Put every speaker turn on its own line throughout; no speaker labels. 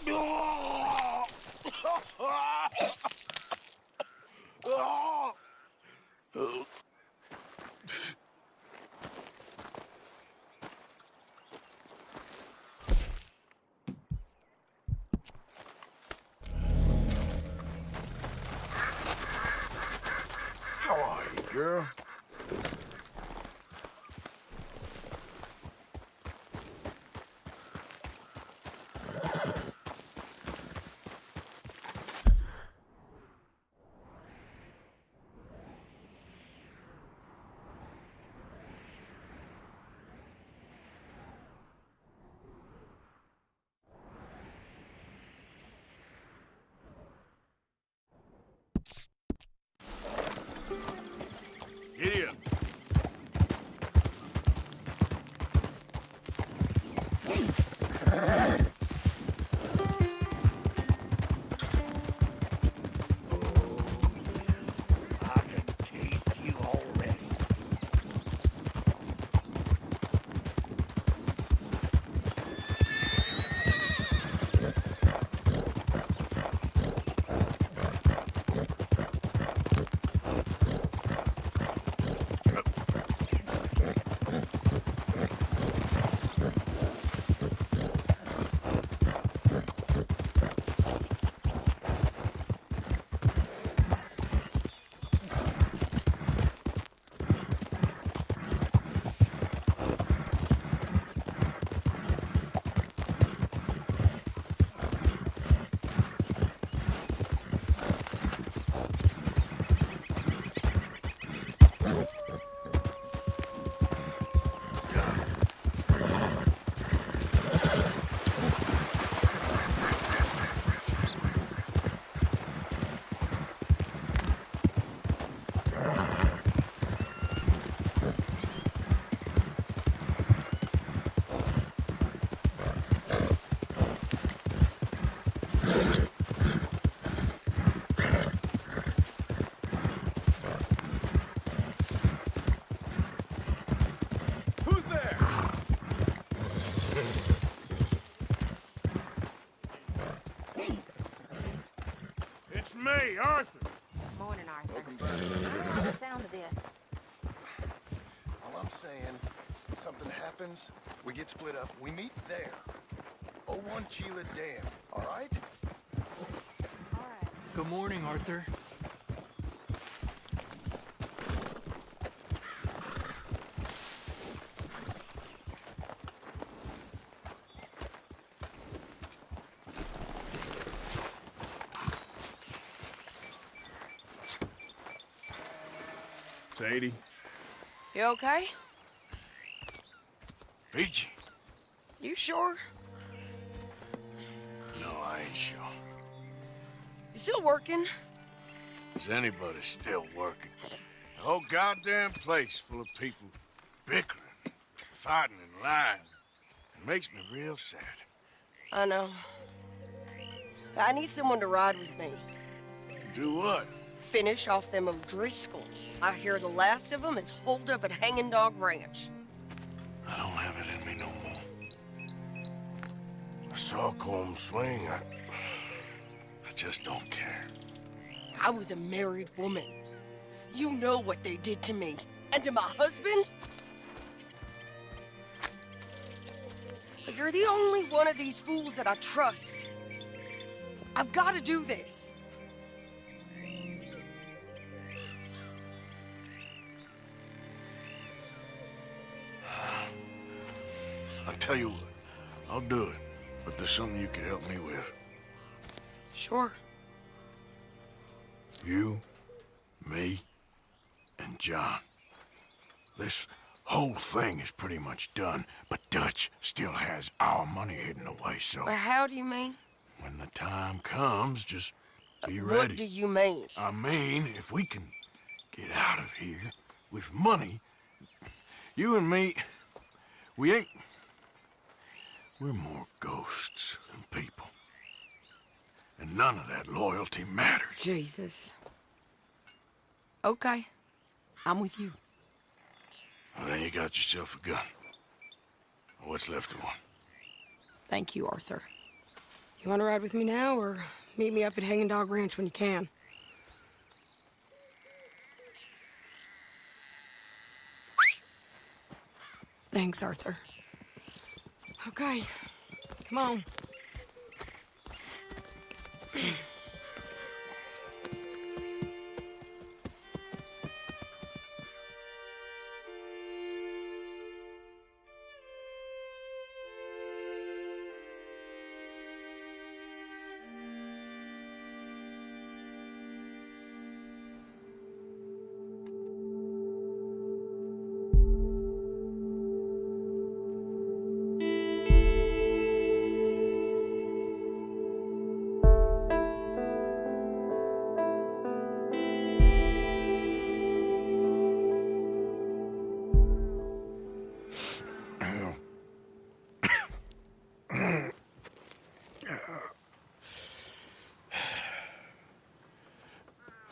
How are you, girl? Giddy up. I can taste you already. It's me, Arthur.
Morning, Arthur. I don't know the sound of this.
All I'm saying, if something happens, we get split up, we meet there. 01 Chila Dam, all right?
All right.
Good morning, Arthur.
Sadie.
You okay?
Peachy.
You sure?
No, I ain't sure.
You still working?
Is anybody still working? The whole goddamn place full of people bickering, fighting and lying. It makes me real sad.
I know. I need someone to ride with me.
Do what?
Finish off them O'Driscolls. I hear the last of them is holed up at Hanging Dog Ranch.
I don't have it in me no more. I saw Colm swing. I just don't care.
I was a married woman. You know what they did to me. And to my husband? But you're the only one of these fools that I trust. I've got to do this.
I'll tell you what, I'll do it. But there's something you could help me with.
Sure.
You, me, and John. This whole thing is pretty much done, but Dutch still has our money hidden away, so...
Well, how do you mean?
When the time comes, just be
What
ready.
do you mean?
I mean, if we can get out of here with money, you and me, we ain't... We're more ghosts than people. And none of that loyalty matters.
Jesus. Okay. I'm with you.
Well, then you got yourself a gun. What's left of one.
Thank you, Arthur. You want to ride with me now, or meet me up at Hanging Dog Ranch when you can? Thanks, Arthur. Okay, come on.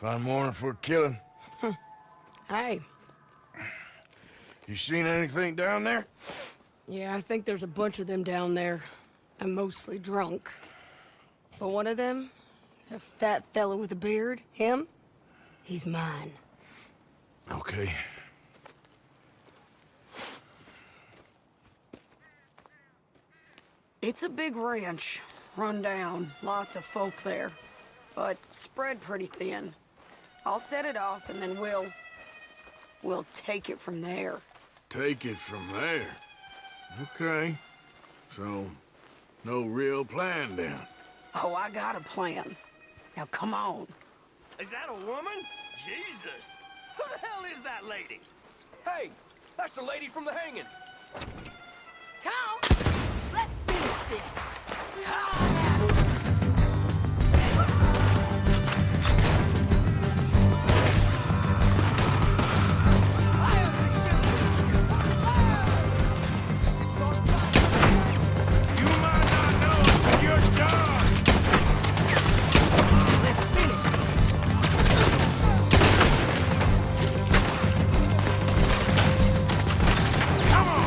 Fine morning for a killing.
Hey.
You seen anything down there?
Yeah, I think there's a bunch of them down there. I'm mostly drunk. But one of them is a fat fella with a beard. Him? He's mine.
Okay.
It's a big ranch. Run down. Lots of folk there. But spread pretty thin. I'll set it off and then we'll take it from there.
Take it from there. Okay. So, no real plan then.
Oh, I got a plan. Now come on.
Is that a woman? Jesus! Who the hell is that lady?
Hey, that's the lady from the hanging.
Come on. Let's finish this. Come on.
You might not know it, but you're done!
Let's finish this.
Come on!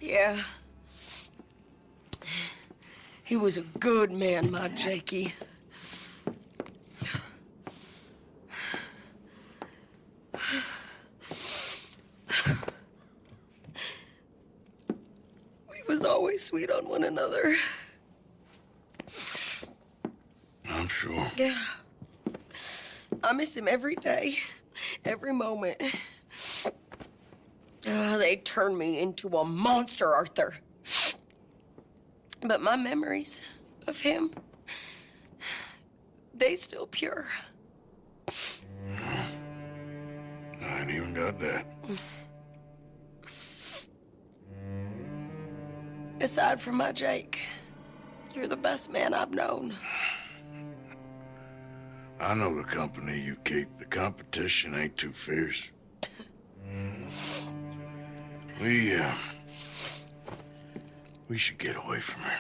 Yeah. He was a good man, my Jakey. We was always sweet on one another.
I'm sure.
Yeah. I miss him every day, every moment. They turned me into a monster, Arthur. But my memories of him, they still pure.
I ain't even got that.
Aside from my Jake, you're the best man I've known.
I know the company you keep. The competition ain't too fierce. We should get away from her.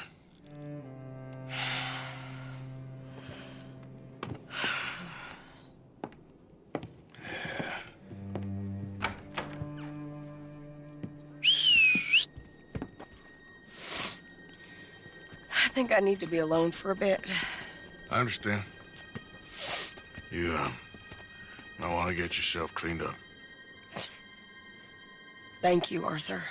I think I need to be alone for a bit.
I understand. You, might want to get yourself cleaned up.
Thank you, Arthur.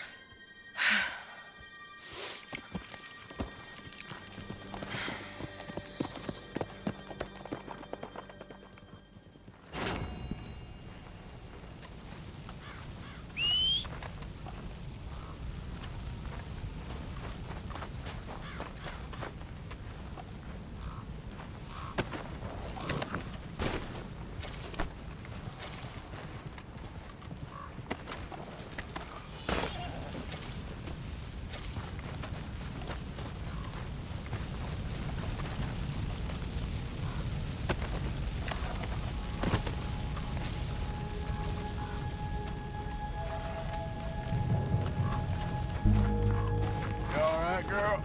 You all right, girl?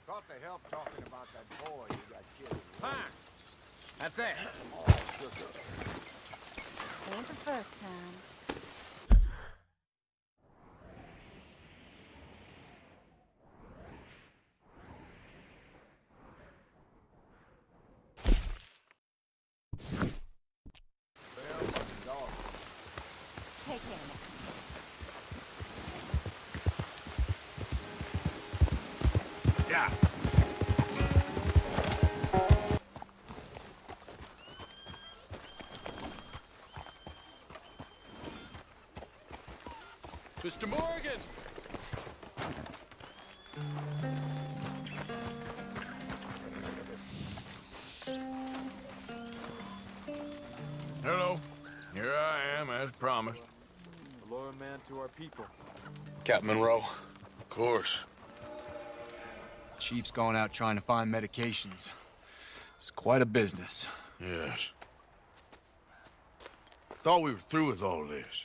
Thought they helped talking about that boy who got killed.
Fine. That's that.
Ain't the first time. Take care now.
Yeah.
Mr. Morgan!
Hello. Here I am, as promised.
A loyal man to our people.
Captain Monroe.
Of course.
Chief's gone out trying to find medications. It's quite a business.
Yes. Thought we were through with all this.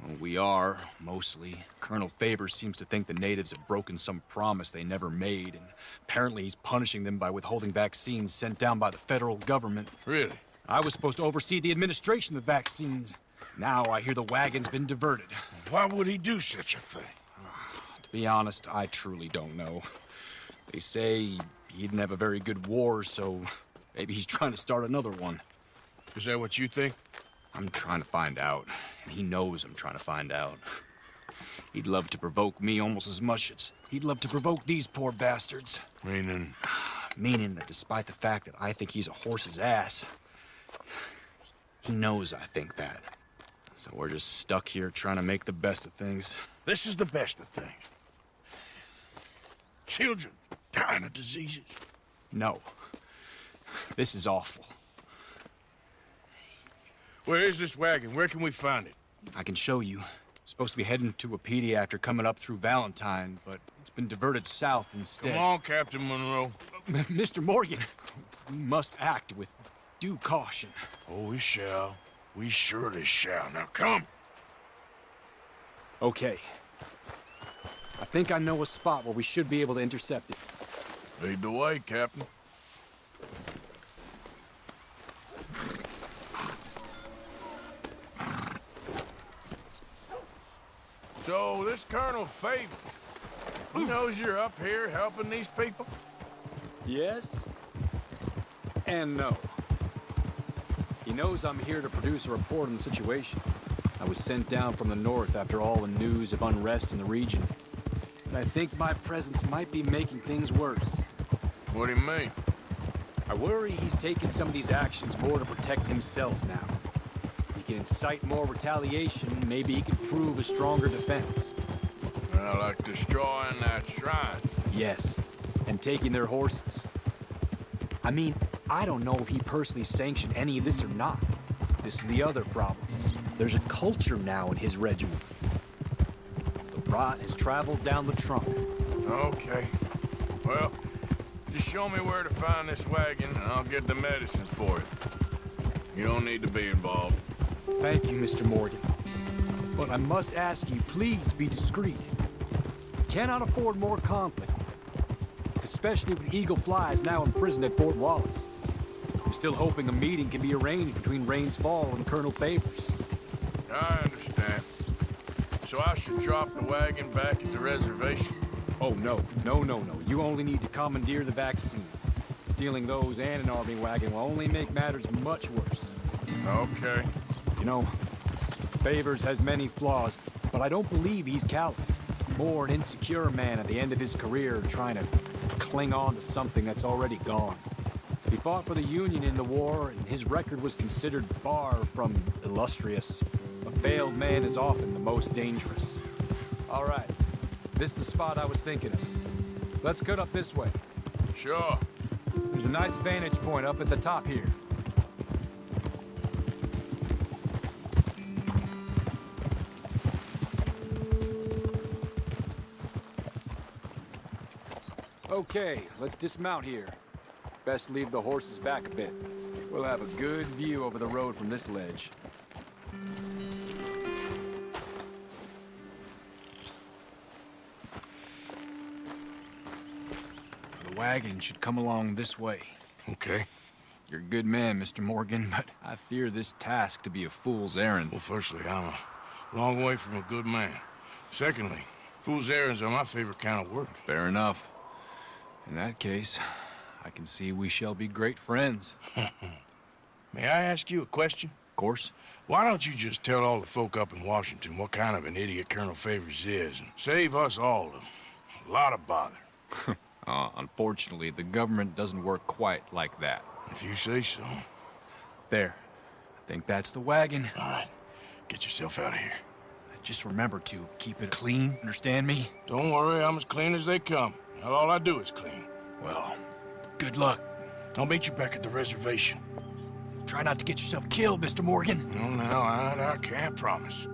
Well, we are, mostly. Colonel Favors seems to think the natives have broken some promise they never made, and apparently he's punishing them by withholding vaccines sent down by the federal government.
Really?
I was supposed to oversee the administration of the vaccines. Now I hear the wagon's been diverted.
Why would he do such a thing?
To be honest, I truly don't know. They say he didn't have a very good war, so maybe he's trying to start another one.
Is that what you think?
I'm trying to find out, and he knows I'm trying to find out. He'd love to provoke me almost as much as he'd love to provoke these poor bastards.
Meaning?
Meaning that despite the fact that I think he's a horse's ass, he knows I think that. So we're just stuck here trying to make the best of things.
This is the best of things. Children dying of diseases.
No. This is awful.
Where is this wagon? Where can we find it?
I can show you. Supposed to be heading to Wapiti after coming up through Valentine, but it's been diverted south instead.
Come on, Captain Monroe.
Mr. Morgan, we must act with due caution.
Oh, we shall. We surely shall. Now come.
Okay. I think I know a spot where we should be able to intercept it.
Lead the way, Captain. So, this Colonel Favors, he knows you're up here helping these people?
Yes and no. He knows I'm here to produce a report on the situation. I was sent down from the north after all the news of unrest in the region. But I think my presence might be making things worse.
What do you mean?
I worry he's taking some of these actions more to protect himself now. He can incite more retaliation, maybe he can prove a stronger defense.
Like destroying that shrine.
Yes, and taking their horses. I mean, I don't know if he personally sanctioned any of this or not. This is the other problem. There's a culture now in his regiment. The rot has traveled down the trunk.
Okay. Well, just show me where to find this wagon, and I'll get the medicine for it. You don't need to be involved.
Thank you, Mr. Morgan. But I must ask you, please be discreet. Cannot afford more conflict. Especially with Eagle Flies now imprisoned at Fort Wallace. I'm still hoping a meeting can be arranged between Rains Fall and Colonel Favors.
I understand. So I should drop the wagon back at the reservation?
Oh, no. No. You only need to commandeer the vaccine. Stealing those and an army wagon will only make matters much worse.
Okay.
You know, Favors has many flaws, but I don't believe he's callous. More an insecure man at the end of his career trying to cling on to something that's already gone. He fought for the Union in the war, and his record was considered far from illustrious. A failed man is often the most dangerous. All right, this is the spot I was thinking of. Let's cut up this way.
Sure.
There's a nice vantage point up at the top here. Okay, let's dismount here. Best leave the horses back a bit. We'll have a good view over the road from this ledge. The wagon should come along this way.
Okay.
You're a good man, Mr. Morgan, but I fear this task to be a fool's errand.
Well, firstly, I'm a long way from a good man. Secondly, fool's errands are my favorite kind of work.
Fair enough. In that case, I can see we shall be great friends.
May I ask you a question?
Of course.
Why don't you just tell all the folk up in Washington what kind of an idiot Colonel Favors is and save us all a lot of bother?
Unfortunately, the government doesn't work quite like that.
If you say so.
There. I think that's the wagon.
All right. Get yourself out of here.
Just remember to keep it clean, understand me?
Don't worry, I'm as clean as they come. Not all I do is clean.
Well, good luck.
I'll meet you back at the reservation.
Try not to get yourself killed, Mr. Morgan.
No, I can't promise.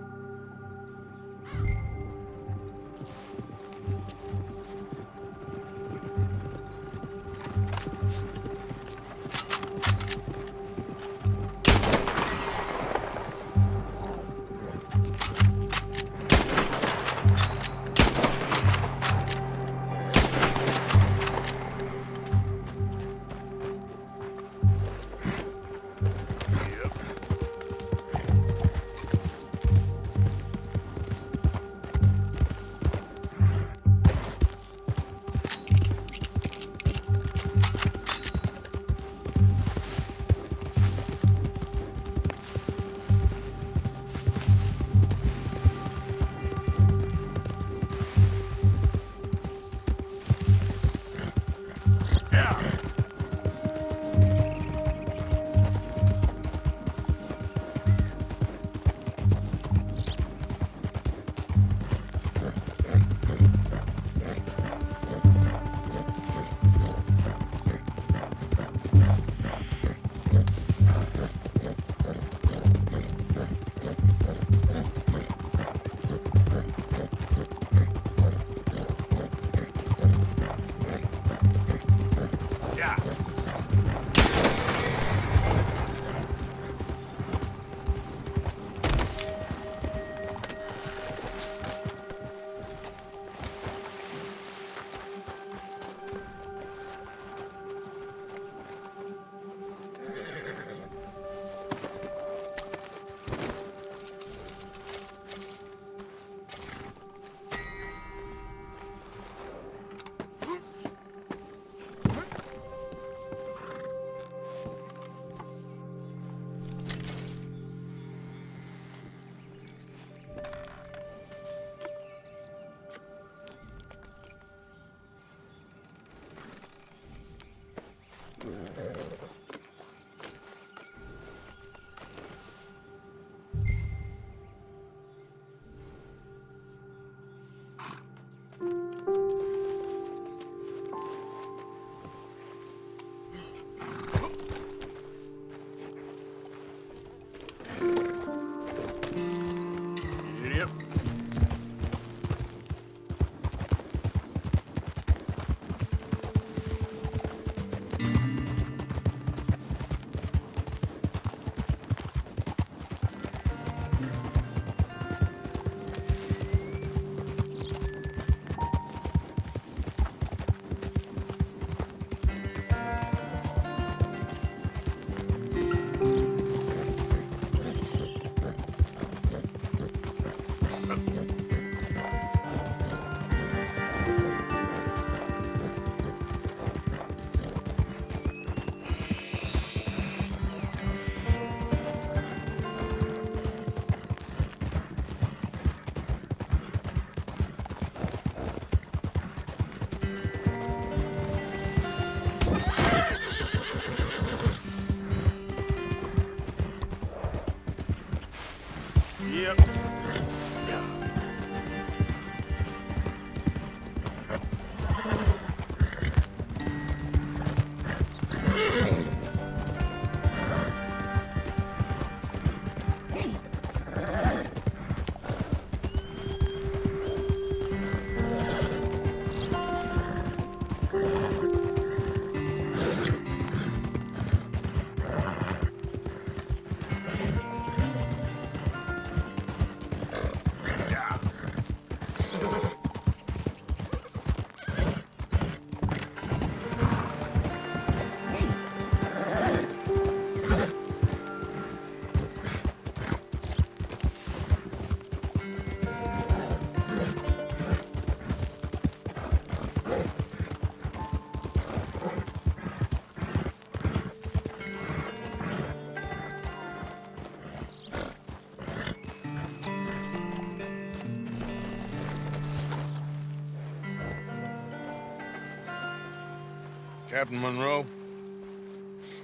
Captain Monroe,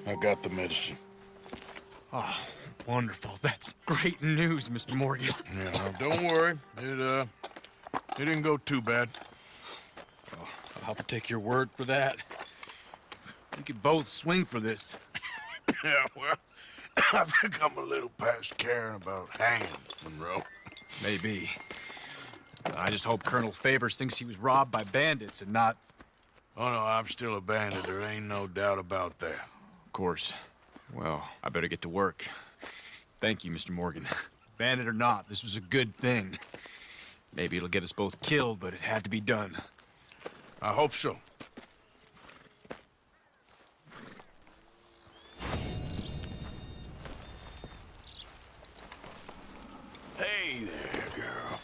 I got the medicine.
Oh, wonderful. That's great news, Mr. Morgan.
Yeah, now, don't worry. It didn't go too bad.
Oh, I'll have to take your word for that. We could both swing for this.
Yeah, well, I think I'm a little past caring about hanging, Monroe.
Maybe. I just hope Colonel Favors thinks he was robbed by bandits and not...
Oh, no, I'm still a bandit. There ain't no doubt about that.
Of course. Well, I better get to work. Thank you, Mr. Morgan. Bandit or not, this was a good thing. Maybe it'll get us both killed, but it had to be done.
I hope so. Hey there, girl.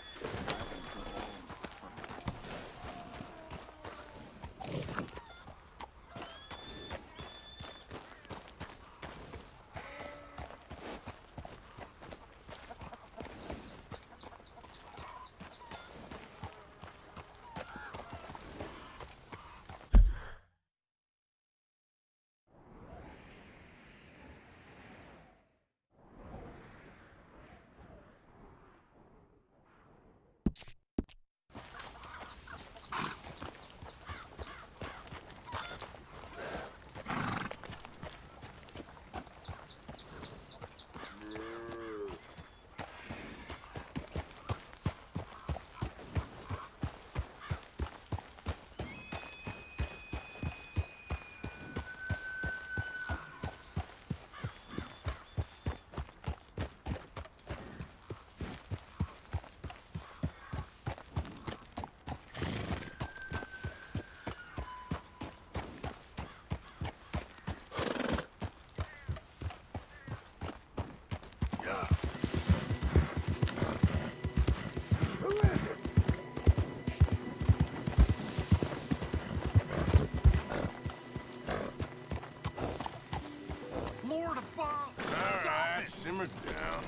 Simmer down.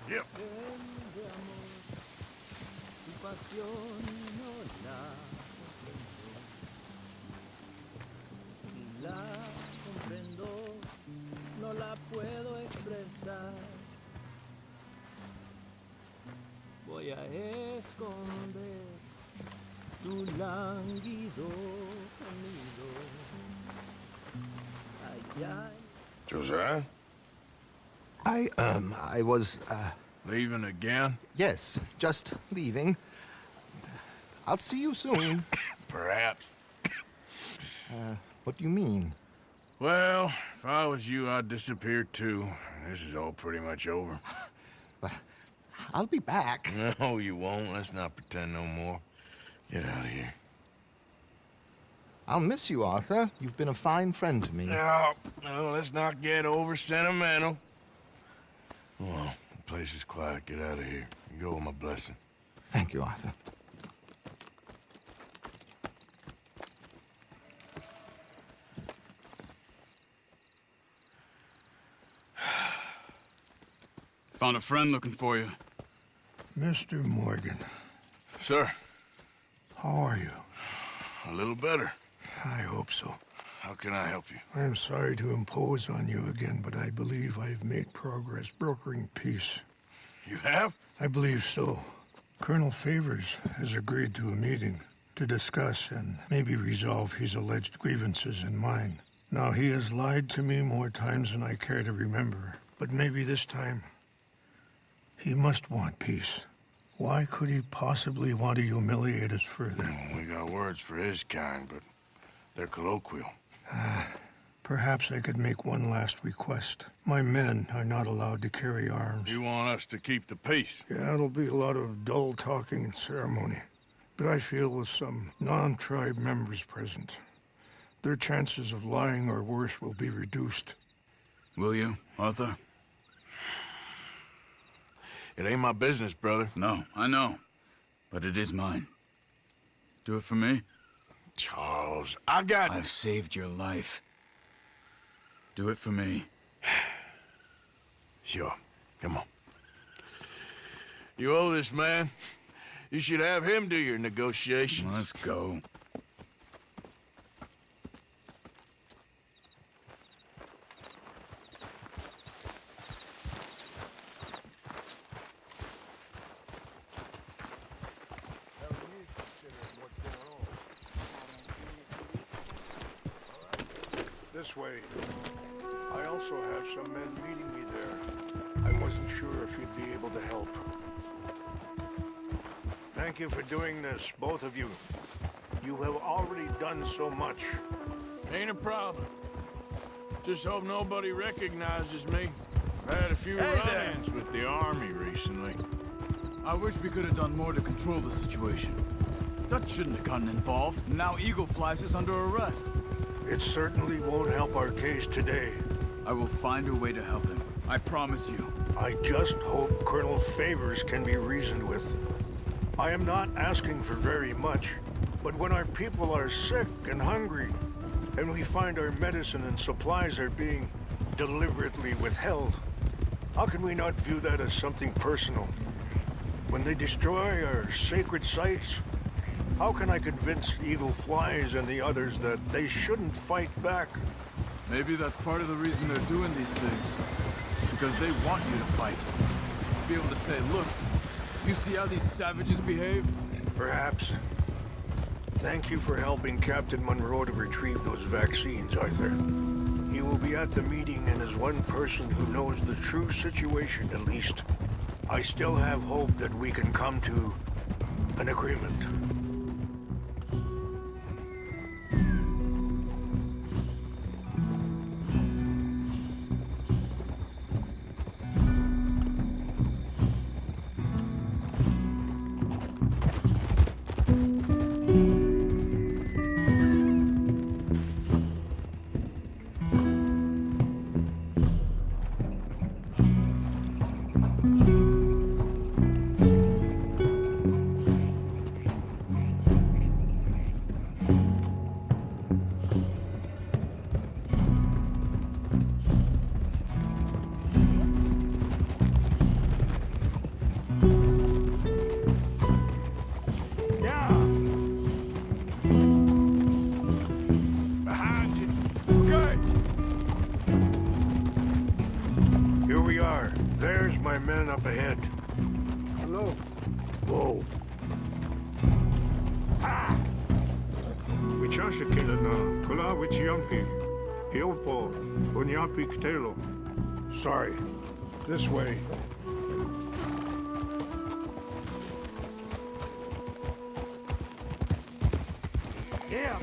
Yep.
Voy a esconder tu lánguido camino.
Josiah?
I was,
Leaving again?
yes, just leaving. I'll see you soon.
Perhaps.
What do you mean?
Well, if I was you, I'd disappear too. This is all pretty much over.
I'll be back.
No, you won't. Let's not pretend no more. Get out of here.
I'll miss you, Arthur. You've been a fine friend to me.
No, let's not get over sentimental. Well, the place is quiet. Get out of here. You go with my blessing.
Thank you, Arthur.
Found a friend looking for you.
Mr. Morgan. Sir.
How are you?
A little better.
I hope so.
How can I help you?
I am sorry to impose on you again, but I believe I've made progress brokering peace.
You have?
I believe so. Colonel Favors has agreed to a meeting to discuss and maybe resolve his alleged grievances and mine. Now, he has lied to me more times than I care to remember, but maybe this time he must want peace. Why could he possibly want to humiliate us further?
We got words for his kind, but they're colloquial.
Perhaps I could make one last request. My men are not allowed to carry arms.
You want us to keep the peace?
Yeah, it'll be a lot of dull talking and ceremony. But I feel with some non-tribe members present, their chances of lying or worse will be reduced.
Will you, Arthur?
It ain't my business, brother.
No, I know. But it is mine. Do it for me?
Charles,
I've saved your life. Do it for me.
Sure. Come on. You owe this man. You should have him do your negotiations.
Let's go.
This way. I also have some men meeting me there. I wasn't sure if you'd be able to help. Thank you for doing this, both of you. You have already done so much.
Ain't a problem. Just hope nobody recognizes me. I've had a few run-ins with the army recently.
I wish we could have done more to control the situation. Dutch shouldn't have gotten involved. Now Eagle flies us under arrest.
It certainly won't help our case today.
I will find a way to help him. I promise you.
I just hope Colonel Favors can be reasoned with. I am not asking for very much, but when our people are sick and hungry, and we find our medicine and supplies are being deliberately withheld, how can we not view that as something personal? When they destroy our sacred sites, how can I convince Eagle Flies and the others that they shouldn't fight back?
Maybe that's part of the reason they're doing these things. Because they want you to fight. Be able to say, look, you see how these savages behave?
Perhaps. Thank you for helping Captain Monroe to retrieve those vaccines, Arthur. He will be at the meeting and is one person who knows the true situation, at least. I still have hope that we can come to an agreement. Up ahead. Hello. Whoa. Ah! Wichasha kila na kula wichiampi. Hiopo bunyapi ktelo. Sorry. This way. Yeah.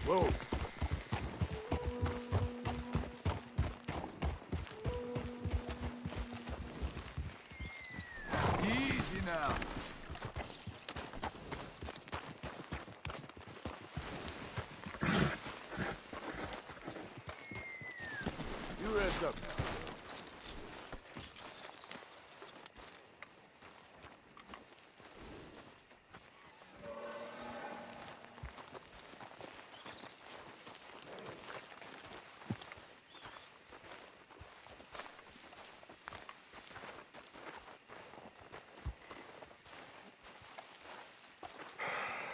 Whoa.
Now.
You rest up now.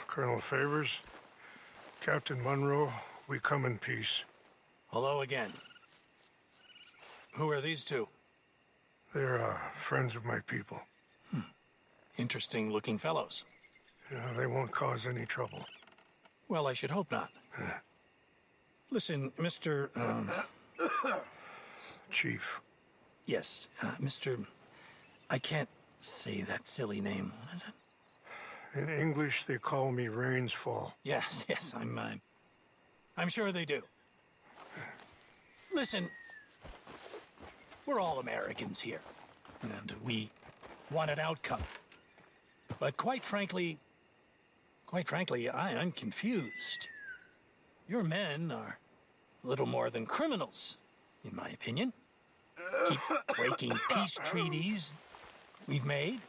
Colonel Favors, Captain Monroe, we come in peace.
Hello again. Who are these two?
They're friends of my people.
Interesting looking fellows.
Yeah, they won't cause any trouble.
Well, I should hope not. Listen, Mr.
Chief.
Yes, Mr. I can't say that silly name. What is it?
In English, they call me Rainsfall.
Yes, I'm sure they do. Listen, we're all Americans here, and we want an outcome. But quite frankly, I'm confused. Your men are a little more than criminals, in my opinion. Keep breaking peace treaties we've made,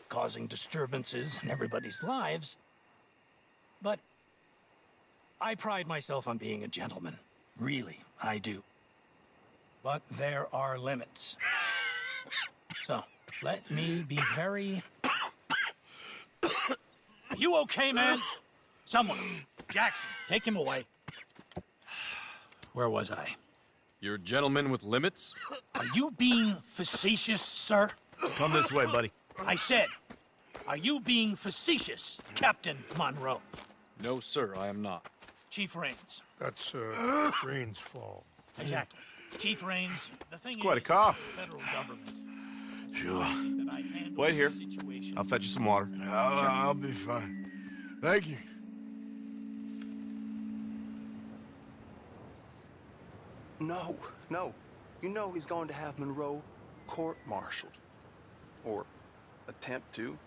causing disturbances in everybody's lives. But I pride myself on being a gentleman. Really, I do. But there are limits. So, let me be very You okay, man? Someone. Jackson, take him away. Where was I?
You're a gentleman with limits?
Are you being facetious, sir?
Come this way, buddy.
I said, are you being facetious, Captain Monroe?
No, sir, I am not.
Chief Raines.
That's, Rain's fault.
Exactly. Chief Raines, the thing
Quite a
is,
cough.
the federal government.
Sure.
that I handle
Wait here.
the situation.
I'll fetch you some water.
I'll be fine. Thank you.
No, no. You know he's going to have Monroe court-martialed. Or attempt to.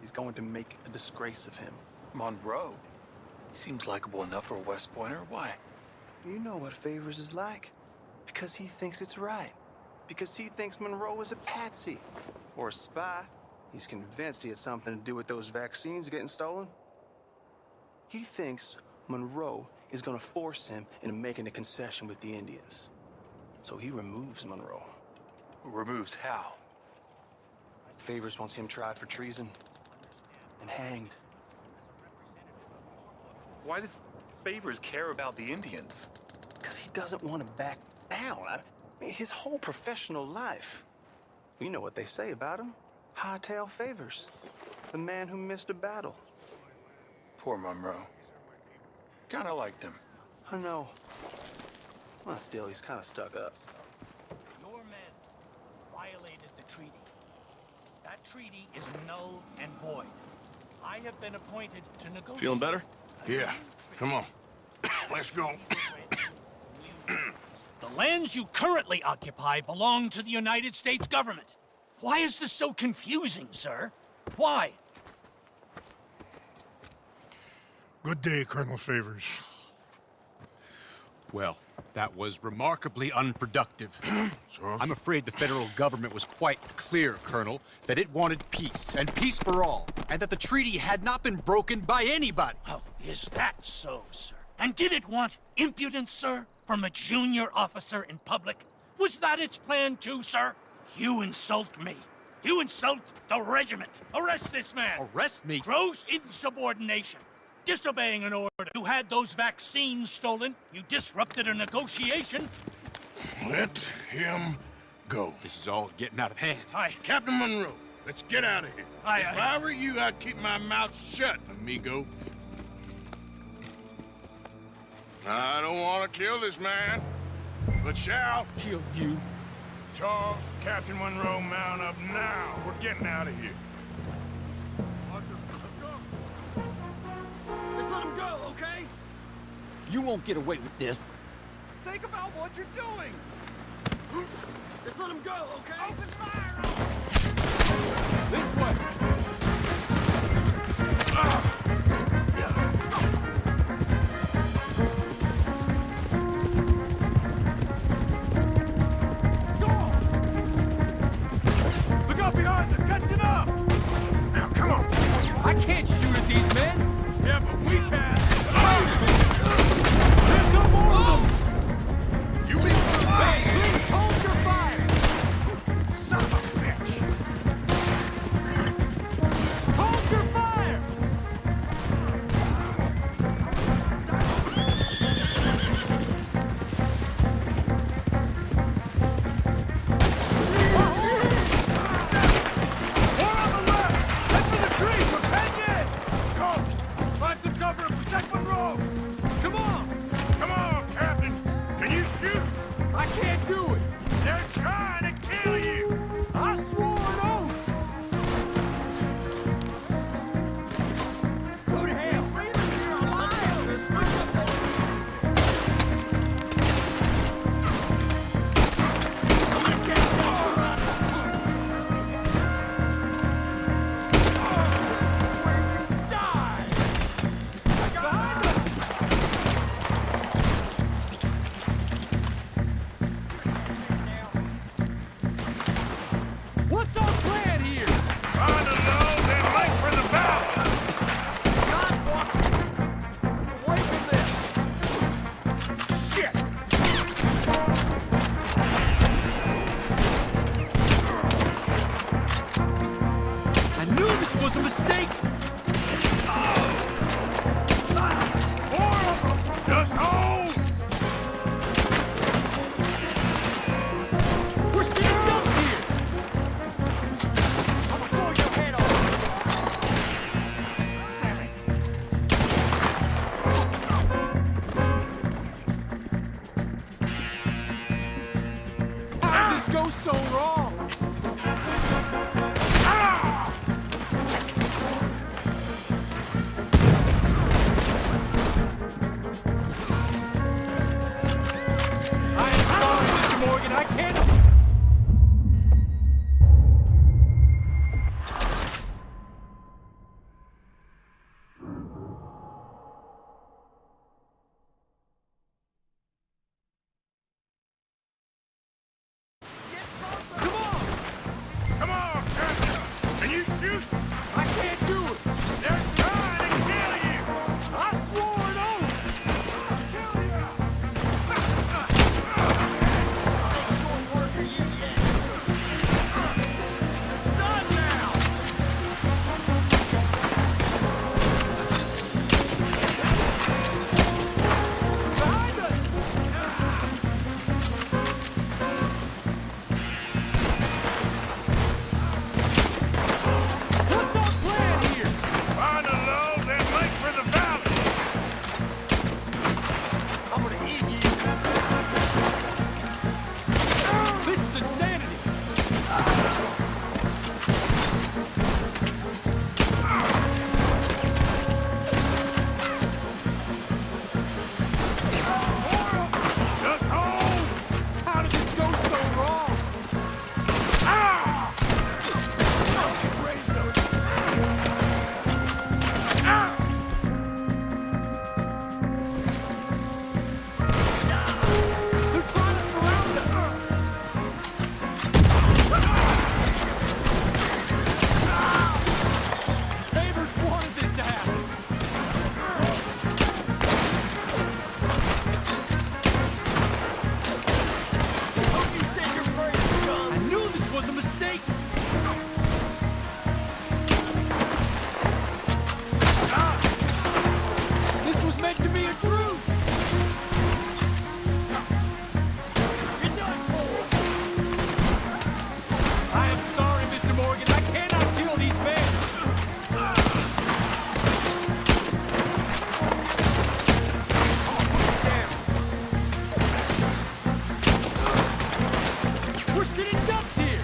He's going to make a disgrace of him.
Monroe? He seems likable enough for a West Pointer. Why?
You know what Favors is like. Because he thinks it's right. Because he thinks Monroe is a patsy. Or a spy. He's convinced he had something to do with those vaccines getting stolen. He thinks Monroe is gonna force him into making a concession with the Indians. So he removes Monroe.
Removes how?
Favors wants him tried for treason. And hanged.
Why does Favors care about the Indians?
Because he doesn't want to back down. I mean, his whole professional life. You know what they say about him. Hightail Favors. The man who missed a battle.
Poor Monroe. Kinda liked him.
I know. Well, still, he's kind of stuck up.
Your men violated the treaty. That treaty is null and void. I have been appointed to negotiate.
Feeling better?
Yeah, come on. Let's go.
The lands you currently occupy belong to the United States government. Why is this so confusing, sir? Why?
Good day, Colonel Favors.
Well, that was remarkably unproductive.
So,
I'm afraid the federal government was quite clear, Colonel, that it wanted peace, and peace for all, and that the treaty had not been broken by anybody.
Oh, is that so, sir? And did it want impudence, sir, from a junior officer in public? Was that its plan too, sir? You insult me. You insult the regiment. Arrest this man.
Arrest me?
Gross insubordination. Disobeying an order. You had those vaccines stolen. You disrupted a negotiation.
let him go.
This is all getting out of hand.
Aye.
Captain Monroe, let's get out of here.
Aye,
If
aye.
I were you, I'd keep my mouth shut, amigo. I don't want to kill this man, but shall.
Kill you?
Charles, Captain Monroe, mount up now. We're getting out of here.
Just let him go, okay?
You won't get away with this.
Think about what you're doing. Just let him go, okay? Open fire!
This way!
Look out behind them! Catch it up!
Now, come on.
I can't shoot at these men!
Yeah, but we can.
Here come more of them!
You be
Hey, please hold your fire!
son of a bitch!
Hold your fire! this go so wrong? I'm sorry, Mr. Morgan, I can't...
Come on, Captain! Can you shoot?
I can't do it!
They're trying to kill you!
I swore an oath!
I'll kill you!
Done now!
Behind us! What's our plan here?
Find a low, then make for the valley!
I'm gonna eat you.
This is insanity!
Just hold!
How did this go so wrong?
Ah! Ah!
They're trying to surround us! Favors wanted this to happen!
Hope you said your prayers, John.
I knew this was a mistake! This was meant to be a truce!
You're done for.
I am sorry, Mr. Morgan. I cannot kill these men! We're sitting ducks here!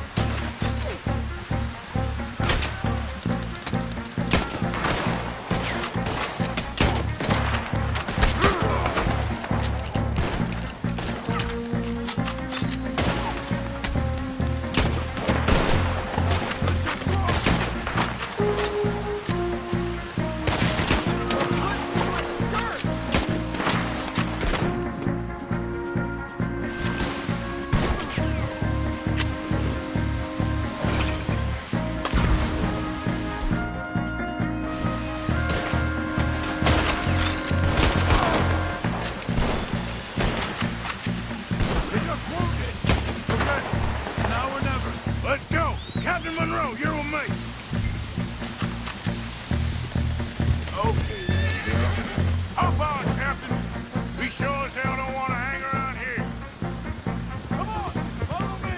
They just wounded! Okay, it's now or never. Let's go! Captain Monroe, you're with me! Okay. Hop on, Captain! We sure as hell don't want to hang around here. Come on, follow me!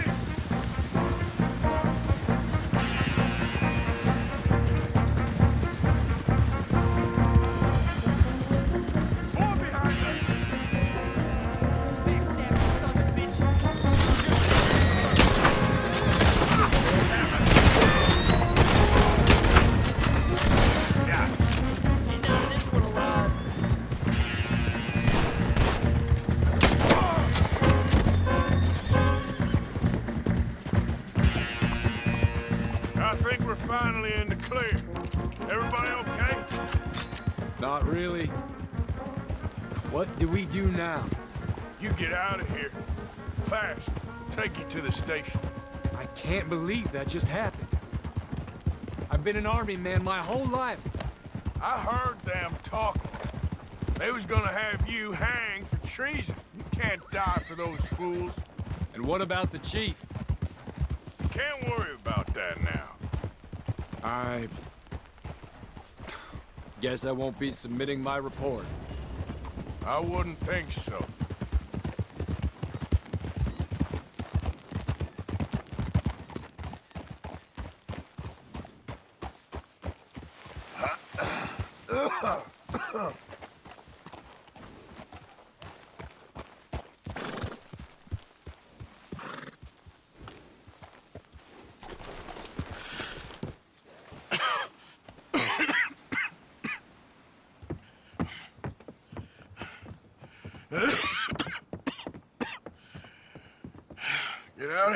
More behind us! Yeah.
You're done this one alive.
I think we're finally in the clear. Everybody okay?
Not really. What do we do now?
You get out of here. Fast. Take you to the station.
I can't believe that just happened. I've been an army man my whole life.
I heard them talking. They was gonna have you hanged for treason. You can't die for those fools.
And what about the chief?
Can't worry about that now.
I guess I won't be submitting my report.
I wouldn't think so.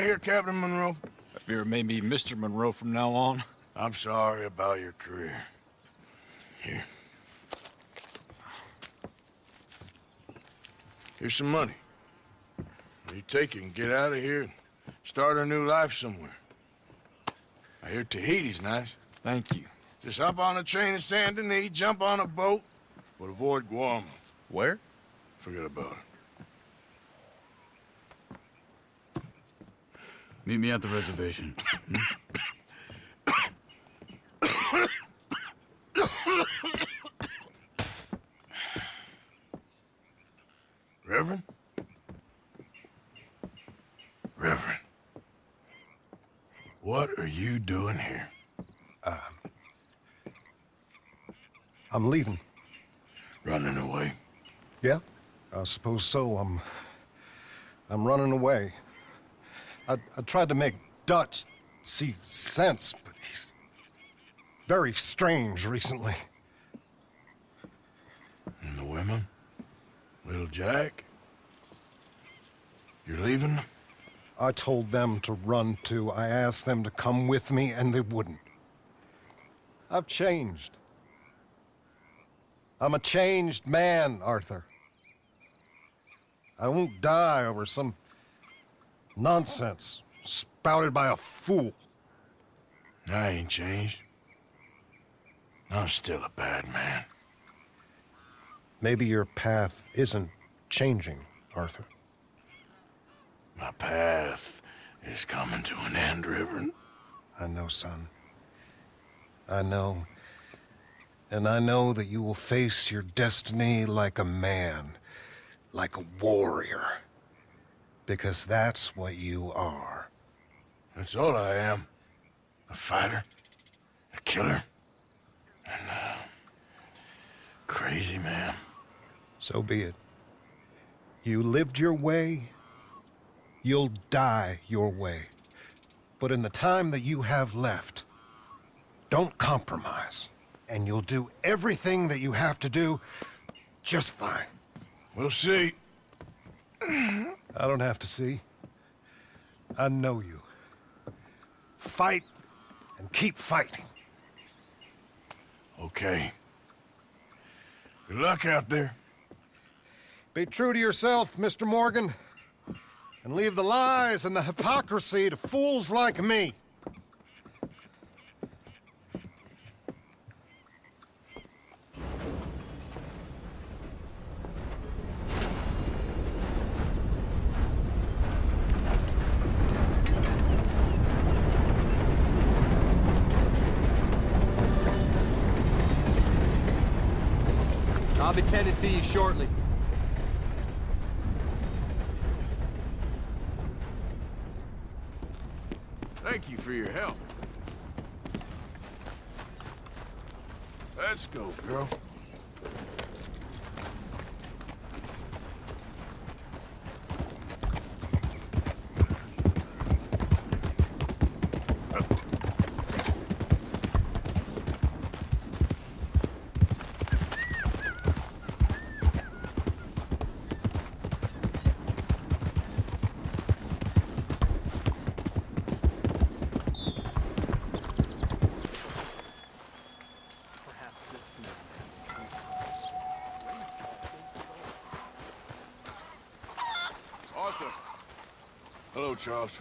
hear, Captain Monroe?
I fear it may be Mr. Monroe from now on.
I'm sorry about your career. Here. Here's some money. You take it and get out of here and start a new life somewhere. I hear Tahiti's nice.
Thank you.
Just hop on a train to Saint Denis, jump on a boat, but avoid Guam.
Where?
Forget about it.
Meet me at the reservation.
Reverend? Reverend. What are you doing here?
I'm leaving.
Running away?
Yeah, I suppose so. I'm running away. I tried to make Dutch see sense, but he's very strange recently.
And the women? Little Jack? You're leaving them?
I told them to run too. I asked them to come with me, and they wouldn't. I've changed. I'm a changed man, Arthur. I won't die over some nonsense spouted by a fool.
I ain't changed. I'm still a bad man.
Maybe your path isn't changing, Arthur.
My path is coming to an end, Reverend.
I know, son. I know. And I know that you will face your destiny like a man, like a warrior. Because that's what you are.
That's all I am. A fighter, a killer, and a crazy man.
So be it. You lived your way, you'll die your way. But in the time that you have left, don't compromise. And you'll do everything that you have to do just fine.
We'll see.
I don't have to see. I know you. Fight and keep fighting.
Okay. Good luck out there.
Be true to yourself, Mr. Morgan. And leave the lies and the hypocrisy to fools like me.
I'll be tending to you shortly.
Thank you for your help. Let's go, girl. Hello, Charles.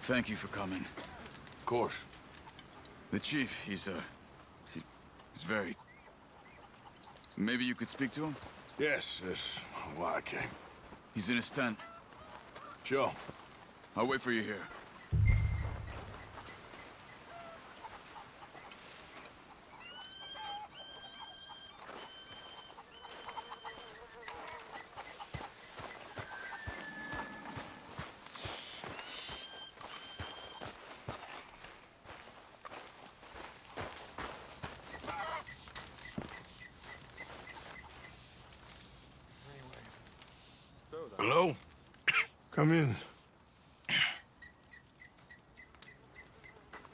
Thank you for coming.
Of course.
The chief, he's very... Maybe you could speak to him?
Yes, that's why I came.
He's in his tent.
Sure.
I'll wait for you here.
Hello?
Come in.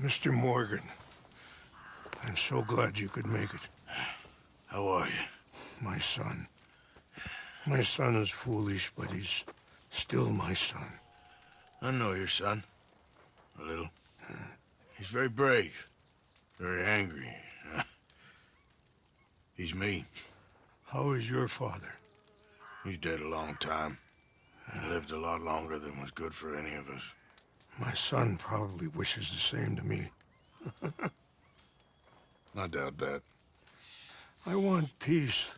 Mr. Morgan, I'm so glad you could make it.
How are you?
My son. My son is foolish, but he's still my son.
I know your son. A little. He's very brave. Very angry. He's me.
How is your father?
He's dead a long time. He lived a lot longer than was good for any of us.
My son probably wishes the same to me.
I doubt that.
I want peace.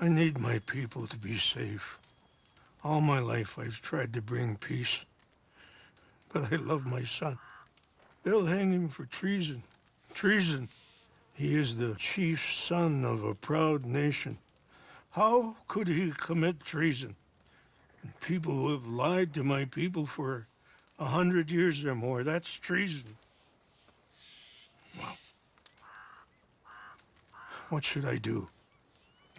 I need my people to be safe. All my life I've tried to bring peace. But I love my son. They'll hang him for treason. Treason. He is the chief son of a proud nation. How could he commit treason? People who have lied to my people for 100 years or more, that's treason.
Well,
what should I do?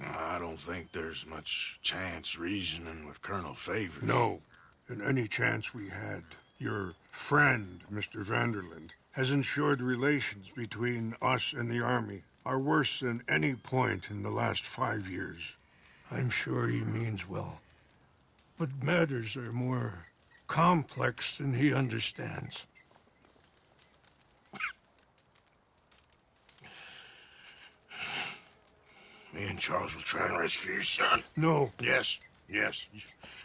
I don't think there's much chance reasoning with Colonel Favors.
No. In any chance we had, your friend, Mr. Vanderland, has ensured relations between us and the Army are worse than any point in the last 5 years. I'm sure he means well. But matters are more complex than he understands.
Me and Charles will try and rescue your son.
No.
Yes, yes.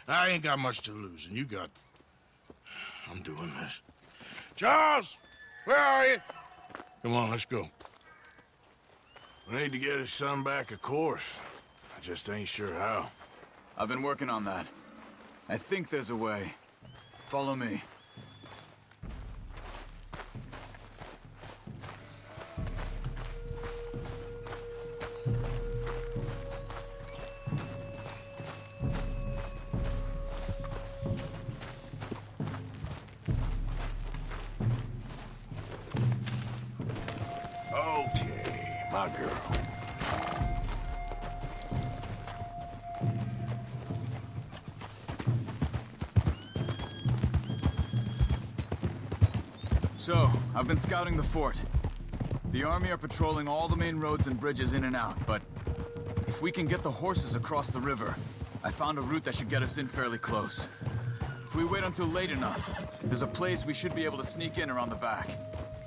I ain't got much to lose, and you got... I'm doing this. Charles! Where are you? Come on, let's go. We need to get his son back, of course. I just ain't sure how.
I've been working on that. I think there's a way. Follow me.
Okay, my girl.
So, I've been scouting the fort. The army are patrolling all the main roads and bridges in and out, but if we can get the horses across the river, I found a route that should get us in fairly close. If we wait until late enough, there's a place we should be able to sneak in around the back.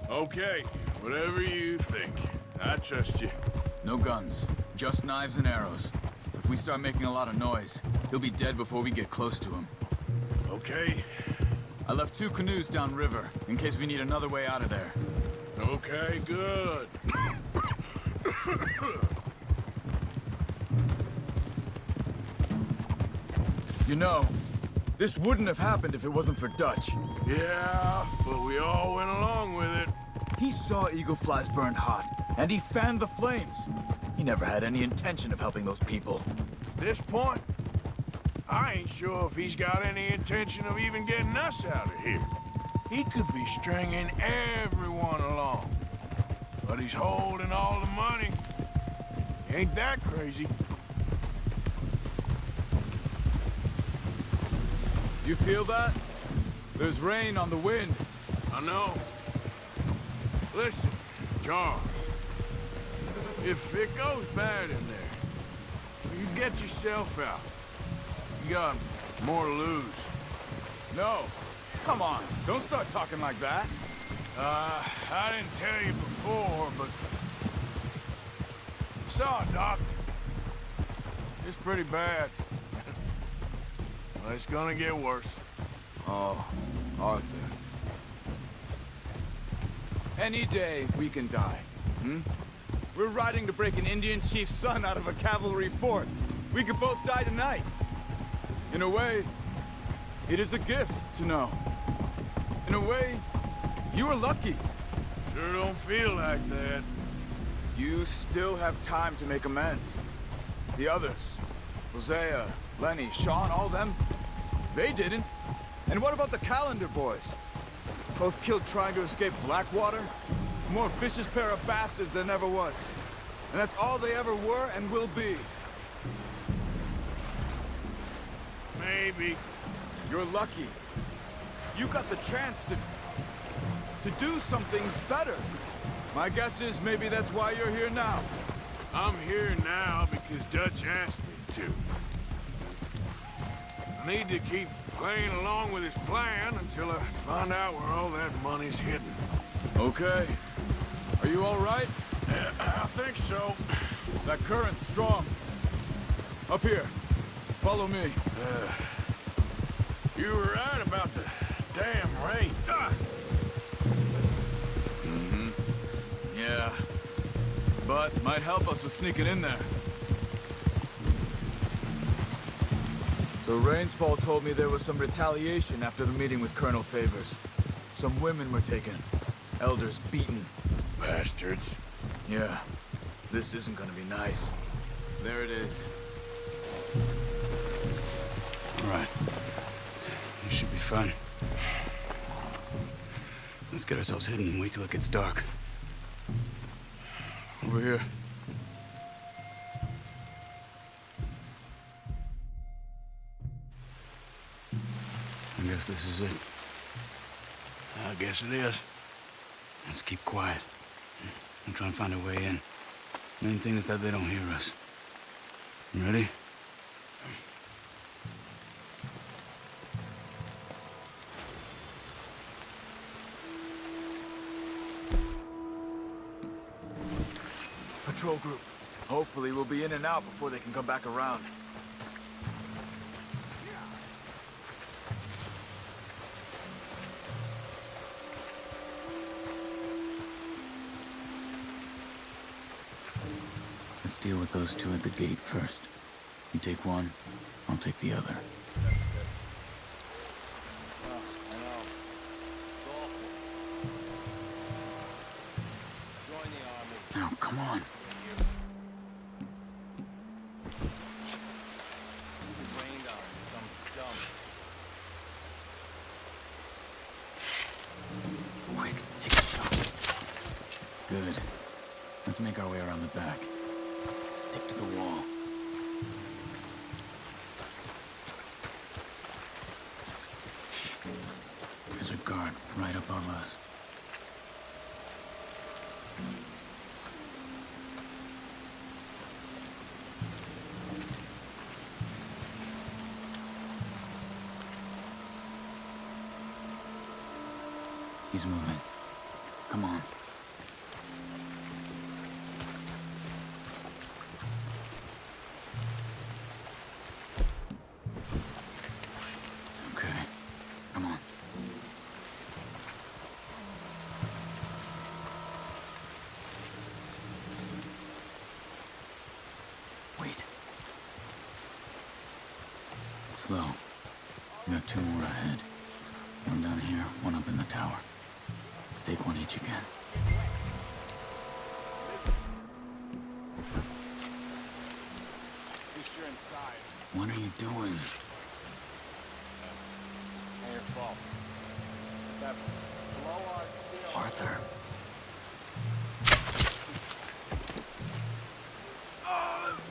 Okay, whatever you think. I trust you.
No guns, just knives and arrows. If we start making a lot of noise, he'll be dead before we get close to him.
Okay.
I left 2 canoes downriver, in case we need another way out of there.
Okay, good.
You know, this wouldn't have happened if it wasn't for Dutch.
Yeah, but we all went along with it.
He saw eagle flies burned hot, and he fanned the flames. He never had any intention of helping those people.
At this point, I ain't sure if he's got any intention of even getting us out of here. He could be stringing everyone along. But he's holding all the money. Ain't that crazy?
You feel that? There's rain on the wind.
I know. Listen, Charles. If it goes bad in there, you get yourself out. You got more to lose.
No. Come on. Don't start talking like that.
I didn't tell you before, but I saw a doctor. It's pretty bad. Well, it's gonna get worse.
Oh, Arthur. Any day we can die. We're riding to break an Indian chief's son out of a cavalry fort. We could both die tonight. In a way, it is a gift to know. In a way, you were lucky.
Sure don't feel like that.
You still have time to make amends. The others, Hosea, Lenny, Sean, all them, they didn't. And what about the Calendar boys? Both killed trying to escape Blackwater? More vicious pair of bastards than ever was. And that's all they ever were and will be.
Maybe.
You're lucky. You got the chance to do something better. My guess is maybe that's why you're here now.
I'm here now because Dutch asked me to. I need to keep playing along with his plan until I find out where all that money's hidden.
Okay. Are you all right?
I think so.
That current's strong. Up here. Follow me.
You were right about the damn rain.
Yeah. But might help us with sneaking in there. The Rainsfall told me there was some retaliation after the meeting with Colonel Favors. Some women were taken. Elders beaten.
Bastards.
Yeah. This isn't gonna be nice. There it is.
All right. This should be fun. Let's get ourselves hidden and wait till it gets dark.
Over here.
I guess this is it.
I guess it is.
Let's keep quiet. We'll try and find a way in. Main thing is that they don't hear us. You ready?
Patrol group. Hopefully we'll be in and out before they can come back around.
Let's deal with those two at the gate first. You take one, I'll take the other. Now, come on. Quick, take a shot. Good. Let's make our way around the back. Stick to the wall. Shh. There's a guard right above us. He's moving. Come on. Okay. Come on. Wait. Slow. We got two more ahead. One down here, one up in the tower. Let's take one each again. What are you doing?
Ain't your fault. That blow-on steel.
Arthur.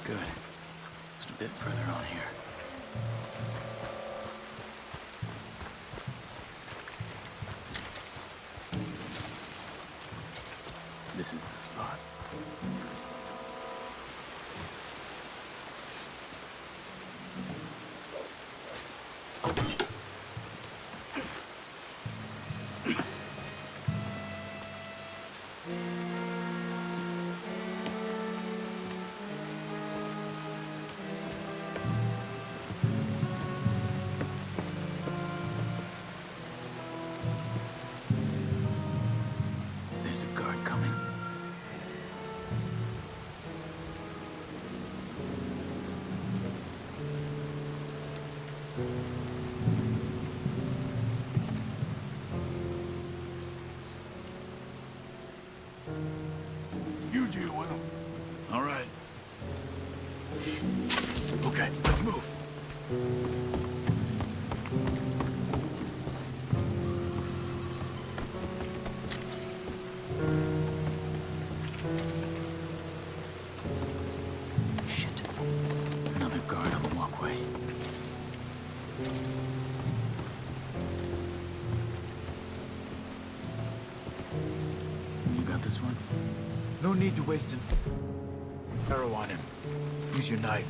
Good. Just a bit further on here. This is the spot. There's a guard coming.
You deal with him.
All right. Okay, let's move.
Shit. Another guard on the walkway. You got this one?
No need to waste an arrow on him. Use your knife.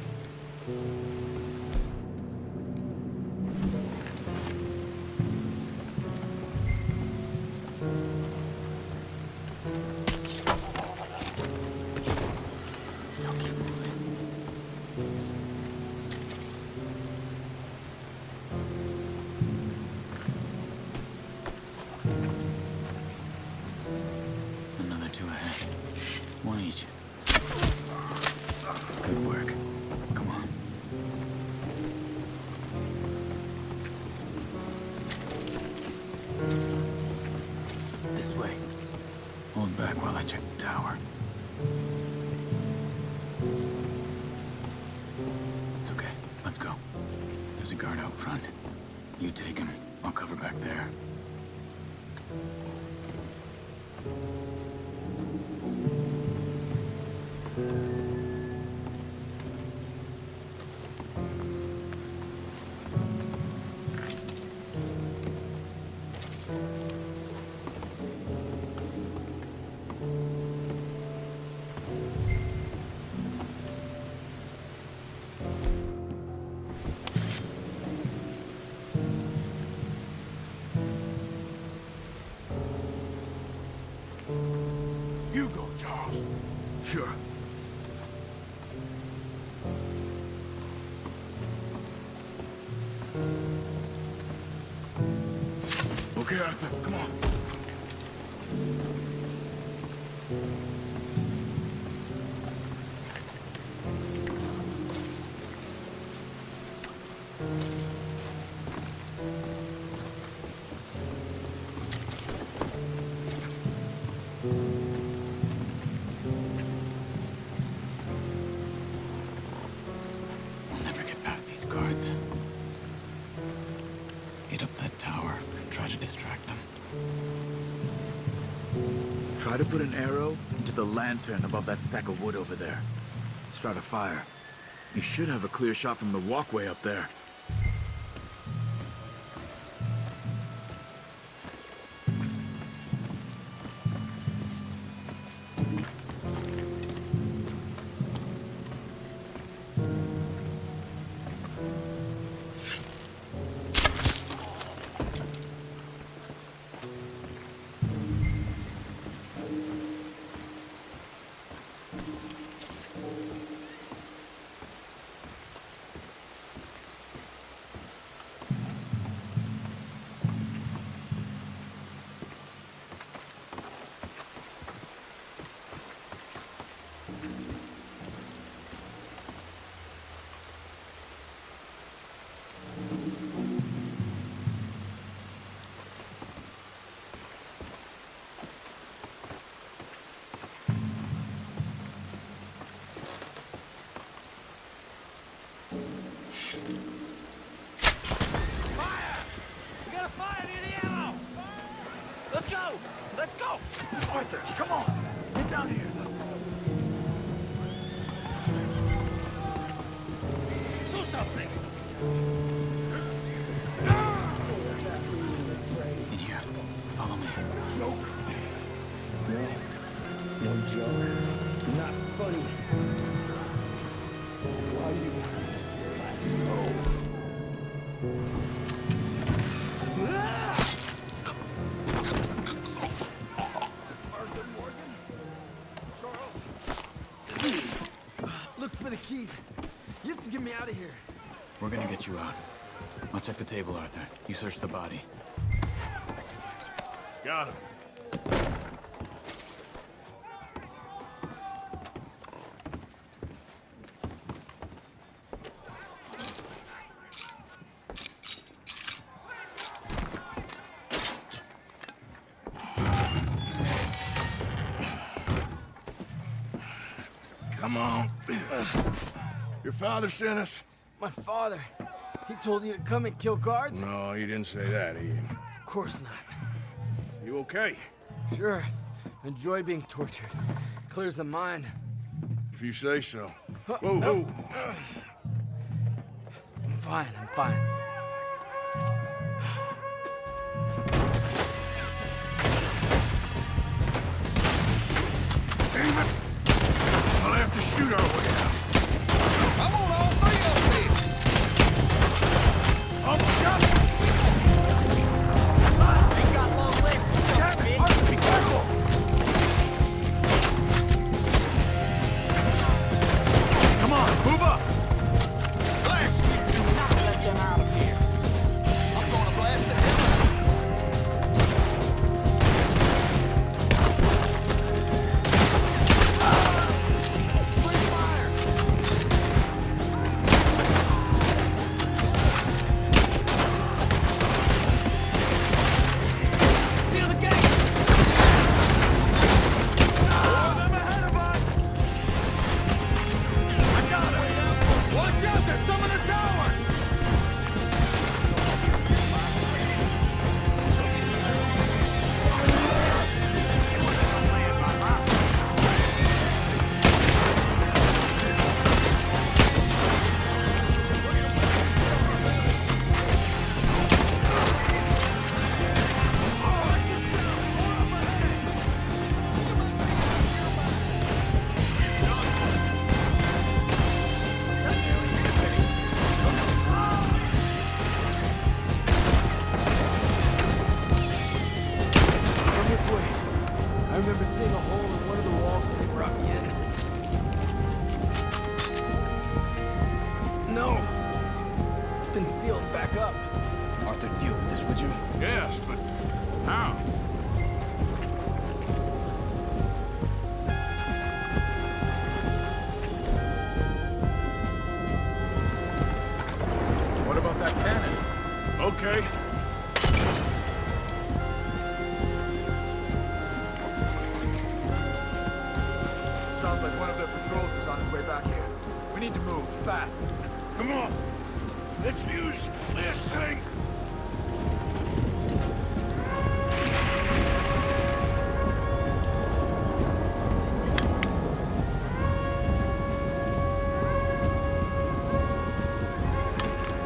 back while I check the tower. It's okay. Let's go. There's a guard out front. You take him. I'll cover back there.
You go, Charles.
Sure. Okay, Arthur, come on.
We'll never get past these guards. Get up that tower and try to distract them.
Try to put an arrow into the lantern above that stack of wood over there. Start a fire. You should have a clear shot from the walkway up there.
We got a fire near the ammo! Let's go! Let's go!
Arthur, come on! Get down here!
Do something!
In here. Follow me.
No joke. Not funny. Why you...
Look for the keys. You have to get me out of here.
We're gonna get you out. I'll check the table, Arthur. You search the body.
Got him. Come on. Your father sent us?
My father. He told you to come and kill guards?
No, he didn't say that, Ian.
Of course not.
You okay?
Sure. Enjoy being tortured. Clears the mind.
If you say so. Whoa, whoa.
I'm fine, I'm fine.
Damn it! I'll have to shoot our way out.
I'm on all three of them!
Oh, shot!
Ain't got long legs to shove, bitch!
Arthur, be careful! Come on, move up!
Blast you! Do not let them out of here!
Arthur, deal with this, would you?
Yes, but how?
What about that cannon?
Okay.
Sounds like one of their patrols is on its way back here. We need to move, fast.
Come on. Let's use this thing.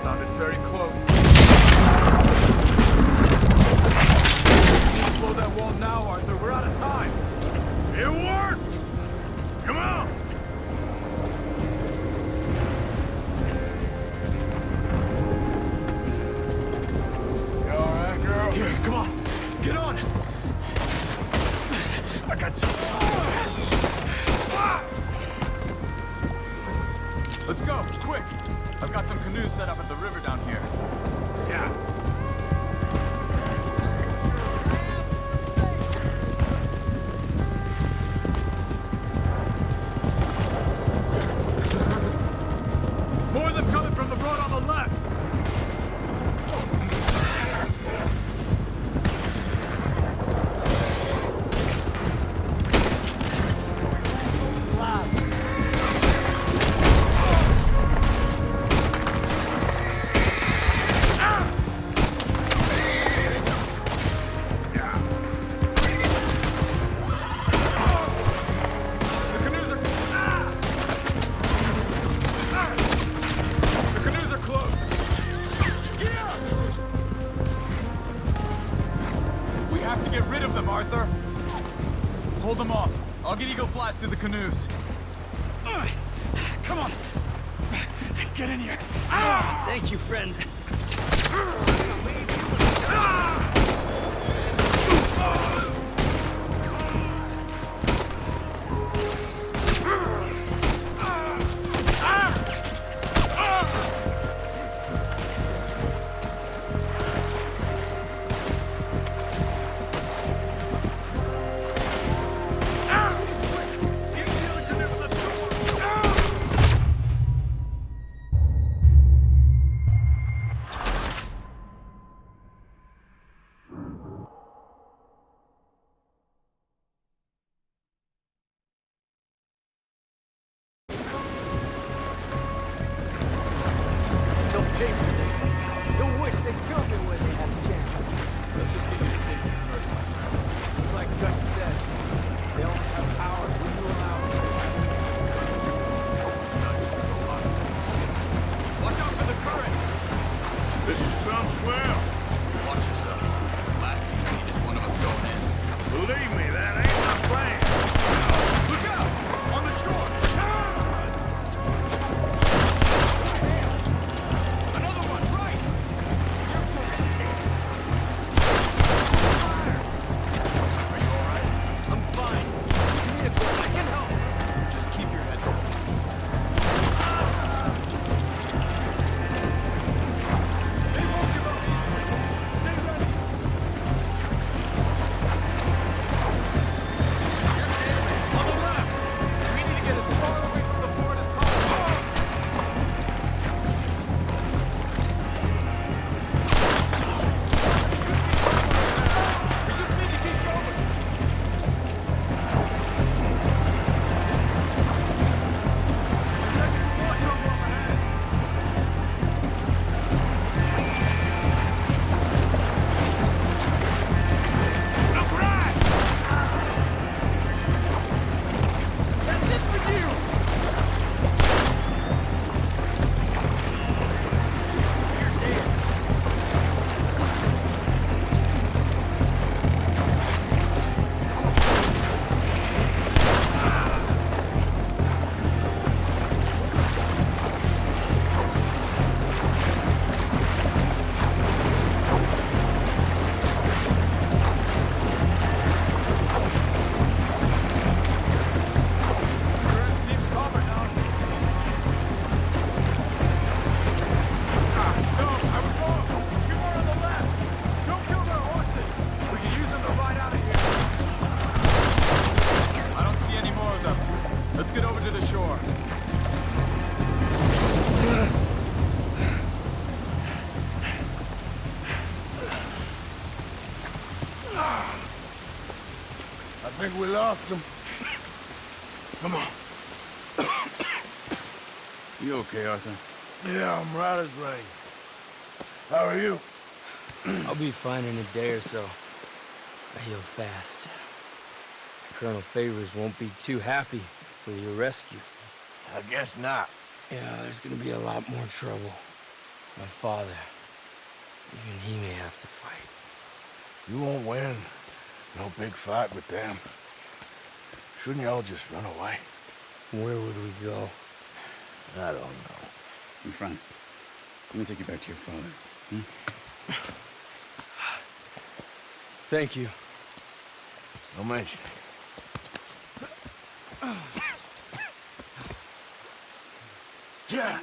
Sounded very close. We need to blow that wall now, Arthur. We're out of time.
It worked! Come on! You alright, girl?
Here, come on. Get on. I got you. Let's go, quick. I've got some canoes set up at the river down here.
Yeah.
More of them coming from the road on the left. Hold them off. I'll get Eagle Flats to the canoes. Come on. Get in here.
Thank you, friend.
think we lost him. Come on.
You okay, Arthur?
Yeah, I'm right as rain. How are you?
I'll be fine in a day or so. I heal fast. Colonel Favors won't be too happy with your rescue.
I guess not.
Yeah, there's gonna be a lot more trouble. My father, even he may have to fight.
You won't win. No big fight with them. Shouldn't y'all just run away?
Where would we go?
I don't know.
I'm fine. Let me take you back to your father. Hmm?
Thank you.
Don't mention it. Yeah.